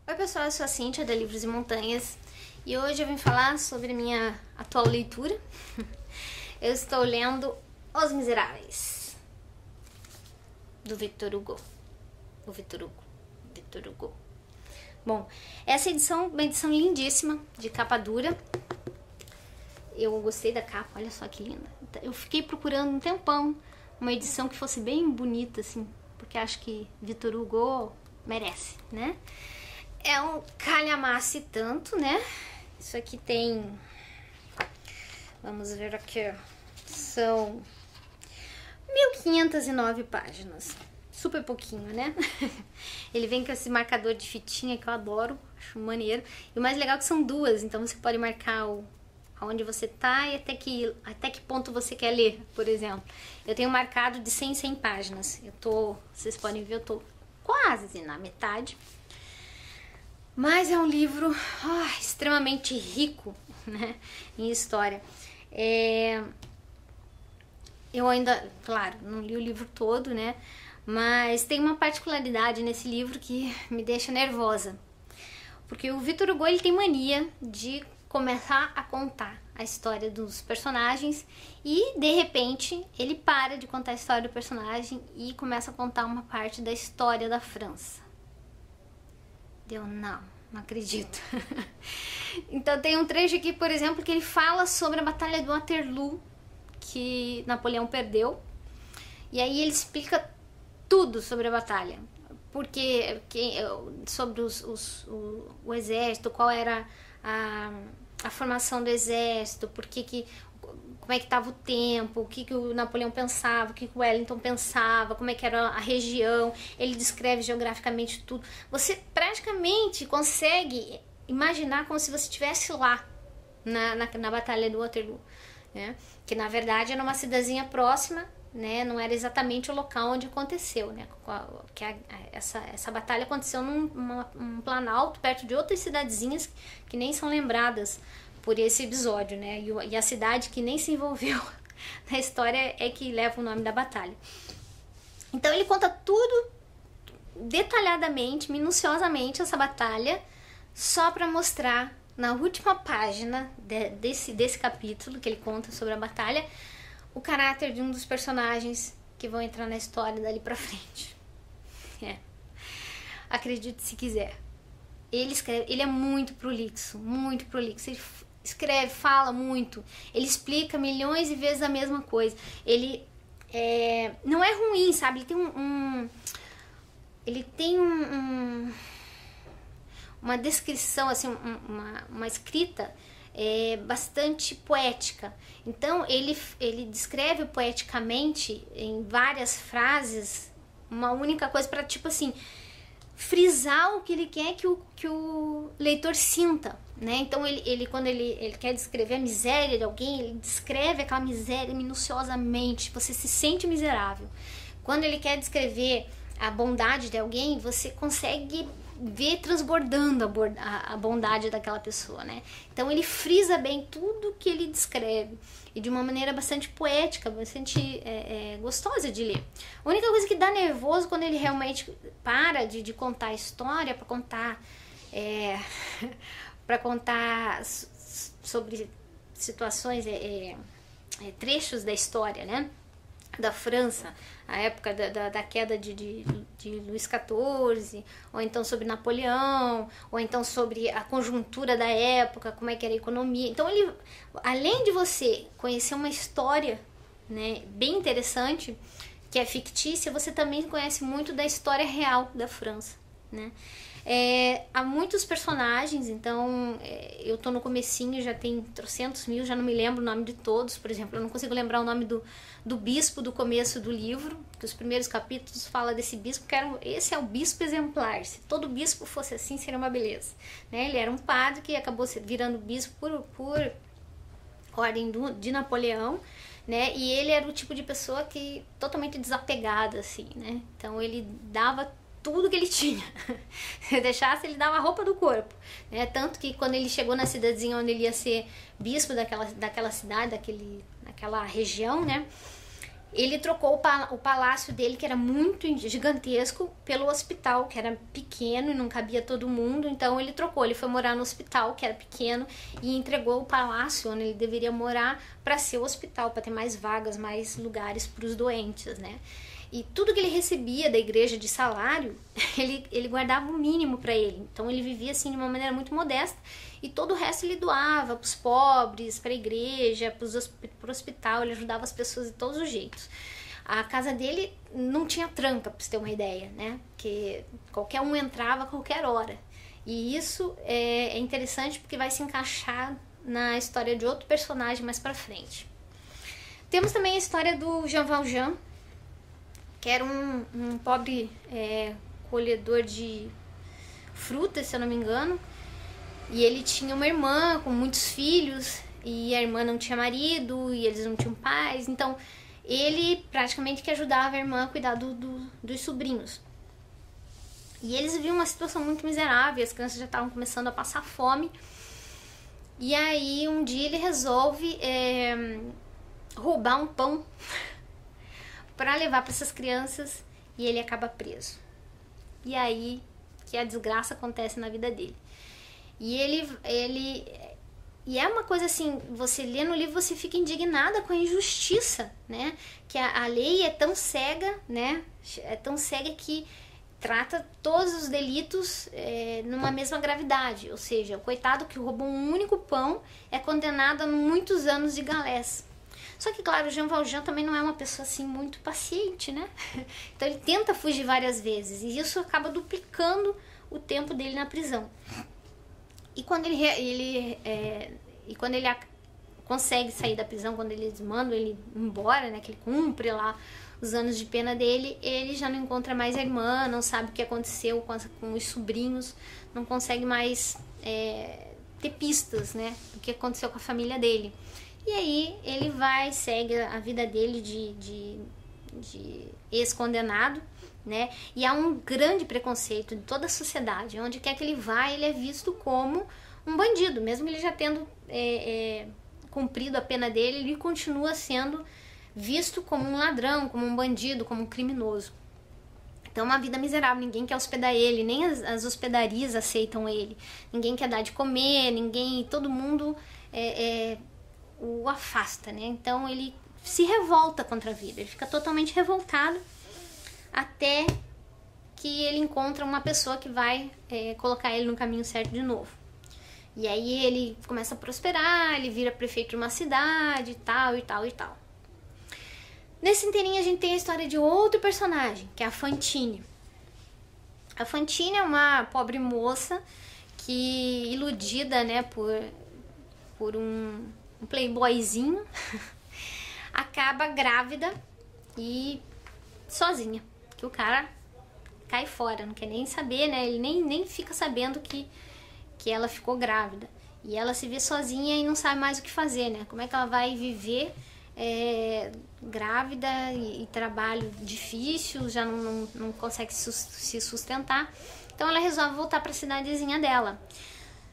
Oi pessoal, eu sou a Cíntia da Livros e Montanhas e hoje eu vim falar sobre a minha atual leitura. Eu estou lendo Os Miseráveis, do Victor Hugo. Victor Hugo. Bom, essa edição é uma edição lindíssima, de capa dura. Eu gostei da capa, olha só que linda. Eu fiquei procurando um tempão uma edição que fosse bem bonita, assim, porque acho que Victor Hugo merece, né? É um calhamaço tanto, né? Isso aqui tem... Vamos ver aqui. São 1509 páginas. Super pouquinho, né? Ele vem com esse marcador de fitinha que eu adoro. Acho maneiro. E o mais legal é que são duas. Então você pode marcar aonde você tá e até que ponto você quer ler, por exemplo. Eu tenho marcado de 100 em 100 páginas. Vocês podem ver, eu tô quase na metade. Mas é um livro extremamente rico, né, em história. Eu ainda, claro, não li o livro todo, né, mas tem uma particularidade nesse livro que me deixa nervosa. Porque o Victor Hugo, ele tem mania de começar a contar a história dos personagens e, de repente, ele para de contar a história do personagem e começa a contar uma parte da história da França. Não acredito. Então tem um trecho aqui, por exemplo, que ele fala sobre a Batalha de Waterloo, que Napoleão perdeu. E aí ele explica tudo sobre a batalha. Sobre o exército, qual era a formação do exército, como é que estava o tempo, o que o Napoleão pensava, o que o Wellington pensava, como é que era a região. Ele descreve geograficamente tudo. Você praticamente consegue imaginar como se você estivesse lá na Batalha do Waterloo, né? Que na verdade era uma cidadezinha próxima, né? Não era exatamente o local onde aconteceu, né? Essa batalha aconteceu num planalto perto de outras cidadezinhas que nem são lembradas por esse episódio, né? E a cidade que nem se envolveu na história é que leva o nome da batalha. Então ele conta tudo detalhadamente, minuciosamente, essa batalha, só para mostrar na última página desse capítulo que ele conta sobre a batalha o caráter de um dos personagens que vão entrar na história dali pra frente. Acredite se quiser. Ele é muito prolixo, ele escreve, fala muito, ele explica milhões de vezes a mesma coisa. Ele não é ruim, sabe? Ele tem uma descrição, assim, uma escrita bastante poética. Então ele descreve poeticamente em várias frases uma única coisa para, tipo assim, frisar o que ele quer que o leitor sinta, né? Então quando ele quer descrever a miséria de alguém, ele descreve aquela miséria minuciosamente, você se sente miserável. Quando ele quer descrever a bondade de alguém, você consegue ver transbordando a bondade daquela pessoa, né? Então ele frisa bem tudo que ele descreve e de uma maneira bastante poética, bastante gostosa de ler. A única coisa que dá nervoso quando ele realmente para de contar a história para contar sobre situações, trechos da história, né? Da França, a época da queda de Luís XIV, ou então sobre Napoleão, ou então sobre a conjuntura da época, como é que era a economia. Então ele, além de você conhecer uma história, né, bem interessante, que é fictícia, você também conhece muito da história real da França, né? Há muitos personagens, então eu tô no comecinho, já tem 300 mil, já não me lembro o nome de todos. Por exemplo, eu não consigo lembrar o nome do bispo do começo do livro, que os primeiros capítulos falam desse bispo, esse é o bispo exemplar. Se todo bispo fosse assim, seria uma beleza, né? Ele era um padre que acabou virando bispo por ordem de Napoleão, né? E ele era o tipo de pessoa que totalmente desapegada, assim, né? Então ele dava tudo que ele tinha. Se deixasse, ele dava a roupa do corpo, né? Tanto que quando ele chegou na cidadezinha onde ele ia ser bispo daquela cidade, daquela região, né? ele trocou o palácio dele, que era muito gigantesco, pelo hospital, que era pequeno e não cabia todo mundo. Então ele trocou, ele foi morar no hospital, que era pequeno, e entregou o palácio onde ele deveria morar para ser o hospital, para ter mais vagas, mais lugares para os doentes, né? E tudo que ele recebia da igreja de salário, ele guardava o mínimo para ele. Então ele vivia assim de uma maneira muito modesta, e todo o resto ele doava para os pobres, para a igreja, para o hospital. Ele ajudava as pessoas de todos os jeitos. A casa dele não tinha tranca, para você ter uma ideia, né? Que qualquer um entrava a qualquer hora. E isso é interessante porque vai se encaixar na história de outro personagem mais para frente. Temos também a história do Jean Valjean, que era um pobre colhedor de frutas, se eu não me engano. E ele tinha uma irmã com muitos filhos, e a irmã não tinha marido, e eles não tinham pais. Então, ele praticamente que ajudava a irmã a cuidar dos sobrinhos. E eles viviam uma situação muito miserável, as crianças já estavam começando a passar fome. E aí, um dia ele resolve roubar um pão para levar para essas crianças, e ele acaba preso. E aí que a desgraça acontece na vida dele. E é uma coisa assim, você lê no livro, você fica indignada com a injustiça, né? Que a lei é tão cega, né? É tão cega que trata todos os delitos numa mesma gravidade. Ou seja, o coitado que roubou um único pão é condenado a muitos anos de galés. Só que, claro, o Jean Valjean também não é uma pessoa assim muito paciente, né? Então ele tenta fugir várias vezes, e isso acaba duplicando o tempo dele na prisão. E quando ele consegue sair da prisão, quando eles mandam ele embora, né, que ele cumpre lá os anos de pena dele, ele já não encontra mais a irmã, não sabe o que aconteceu com os sobrinhos, não consegue mais ter pistas, né, do que aconteceu com a família dele. E aí ele segue a vida dele de ex-condenado, né? E há um grande preconceito de toda a sociedade. Onde quer que ele vá, ele é visto como um bandido. Mesmo ele já tendo cumprido a pena dele, ele continua sendo visto como um ladrão, como um bandido, como um criminoso. Então é uma vida miserável, ninguém quer hospedar ele, nem as hospedarias aceitam ele. Ninguém quer dar de comer, todo mundo o afasta, né? Então ele se revolta contra a vida, ele fica totalmente revoltado, até que ele encontra uma pessoa que vai colocar ele no caminho certo de novo. E aí ele começa a prosperar, ele vira prefeito de uma cidade, e tal, e tal, e tal. Nesse inteirinho a gente tem a história de outro personagem, que é a Fantine. A Fantine é uma pobre moça que, iludida, né, por um playboyzinho, acaba grávida e sozinha, que o cara cai fora, não quer nem saber, né? Ele nem fica sabendo que ela ficou grávida, e ela se vê sozinha e não sabe mais o que fazer, né? Como é que ela vai viver grávida e trabalho difícil, já não consegue se sustentar. Então ela resolve voltar para a cidadezinha dela.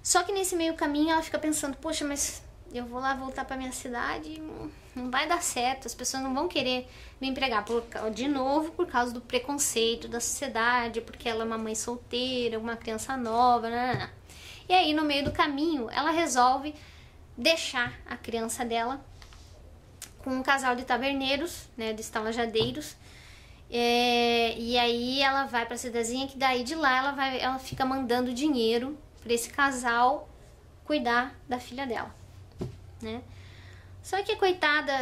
Só que nesse meio caminho ela fica pensando, poxa, mas eu vou lá voltar para minha cidade, não vai dar certo, as pessoas não vão querer me empregar, de novo, por causa do preconceito da sociedade, porque ela é uma mãe solteira, uma criança nova, não. E aí no meio do caminho ela resolve deixar a criança dela com um casal de taverneiros, né, de estalajadeiros, e aí ela vai para a cidadezinha, que daí de lá ela fica mandando dinheiro para esse casal cuidar da filha dela, né? Só que a coitada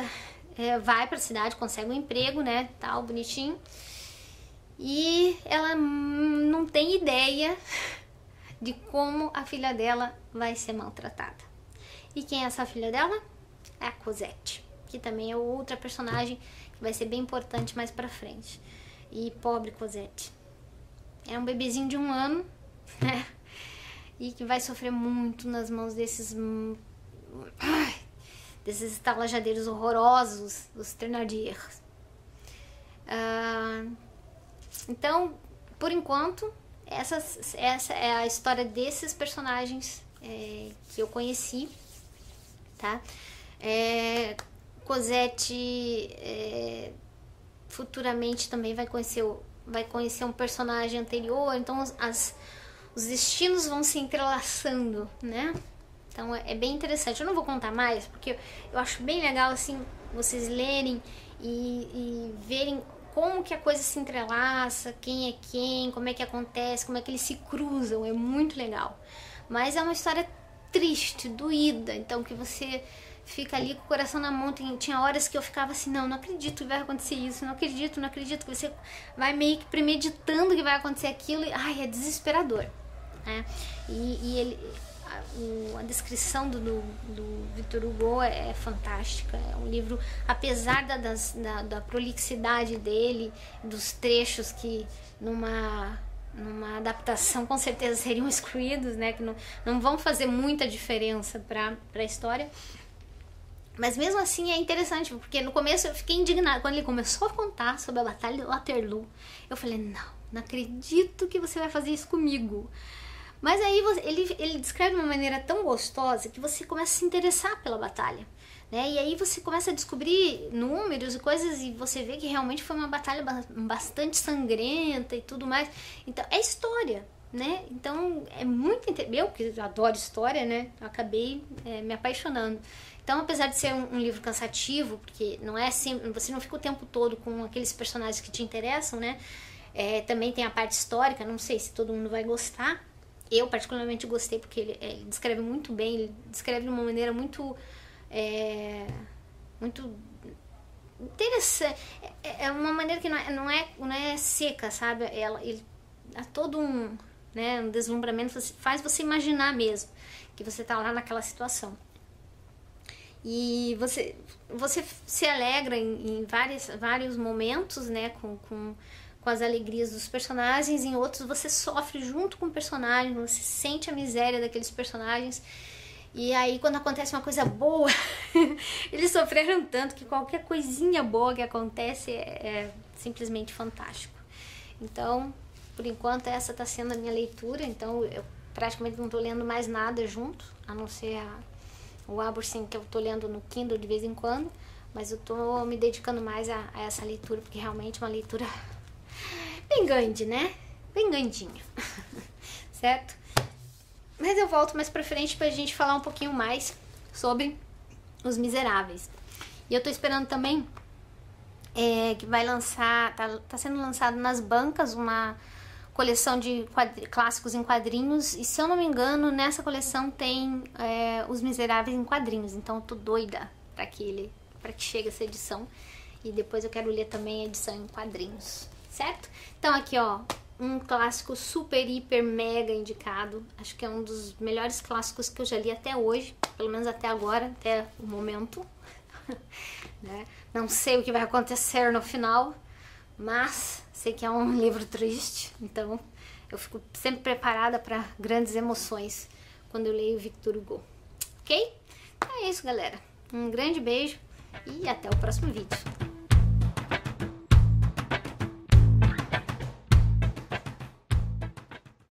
vai para a cidade, consegue um emprego, né, tal, bonitinho, e ela não tem ideia de como a filha dela vai ser maltratada. E quem é essa filha dela? É a Cosette, que também é outra personagem que vai ser bem importante mais pra frente. E pobre Cosette, é um bebezinho de 1 ano, né? E que vai sofrer muito nas mãos desses estalajadeiros horrorosos, dos Thénardier. Então, por enquanto, essa é a história desses personagens que eu conheci, tá? Cosette futuramente também vai conhecer um personagem anterior, então os destinos vão se entrelaçando, né? Então é bem interessante. Eu não vou contar mais, porque eu acho bem legal, assim, vocês lerem e verem como que a coisa se entrelaça, quem é quem, como é que acontece, como é que eles se cruzam, é muito legal. Mas é uma história triste, doída, então que você fica ali com o coração na mão. Tinha horas que eu ficava assim, não acredito que vai acontecer isso, não acredito, que você vai meio que premeditando que vai acontecer aquilo, e ai, é desesperador, né? A descrição do Victor Hugo é fantástica. É um livro, apesar da prolixidade dele, dos trechos que numa adaptação com certeza seriam excluídos, né, que não vão fazer muita diferença para a história. Mas mesmo assim é interessante, porque no começo eu fiquei indignada. Quando ele começou a contar sobre a Batalha de Waterloo, eu falei, não acredito que você vai fazer isso comigo. Mas aí ele descreve de uma maneira tão gostosa que você começa a se interessar pela batalha, né? E aí você começa a descobrir números e coisas e você vê que realmente foi uma batalha bastante sangrenta e tudo mais. Então é história, né? Então é muito interessante. Eu que adoro história, né? Eu acabei me apaixonando. Então, apesar de ser um livro cansativo, porque não é assim, você não fica o tempo todo com aqueles personagens que te interessam, né? Também tem a parte histórica, não sei se todo mundo vai gostar. Eu particularmente gostei porque ele descreve muito bem, ele descreve de uma maneira muito interessante. É uma maneira que não é seca, sabe? Ele dá todo um deslumbramento, faz você imaginar mesmo que você tá lá naquela situação. E você se alegra em vários momentos, né, com as alegrias dos personagens, em outros você sofre junto com o personagem, você sente a miséria daqueles personagens, e aí quando acontece uma coisa boa, eles sofreram tanto que qualquer coisinha boa que acontece é simplesmente fantástico. Então, por enquanto essa está sendo a minha leitura, então eu praticamente não estou lendo mais nada junto, a não ser o Aborsin, que eu estou lendo no Kindle de vez em quando, mas eu estou me dedicando mais a essa leitura, porque realmente é uma leitura bem grande, né? Bem grandinha. Certo? Mas eu volto mais pra frente pra gente falar um pouquinho mais sobre Os Miseráveis. E eu tô esperando também que vai lançar, tá sendo lançado nas bancas uma coleção de clássicos em quadrinhos, e se eu não me engano, nessa coleção tem Os Miseráveis em quadrinhos, então eu tô doida pra que chegue essa edição, e depois eu quero ler também a edição em quadrinhos, certo? Então aqui, ó, um clássico super, hiper, mega indicado, acho que é um dos melhores clássicos que eu já li até hoje, pelo menos até agora, até o momento, né? Não sei o que vai acontecer no final, mas sei que é um livro triste, então eu fico sempre preparada para grandes emoções quando eu leio Victor Hugo, ok? Então é isso, galera. Um grande beijo e até o próximo vídeo.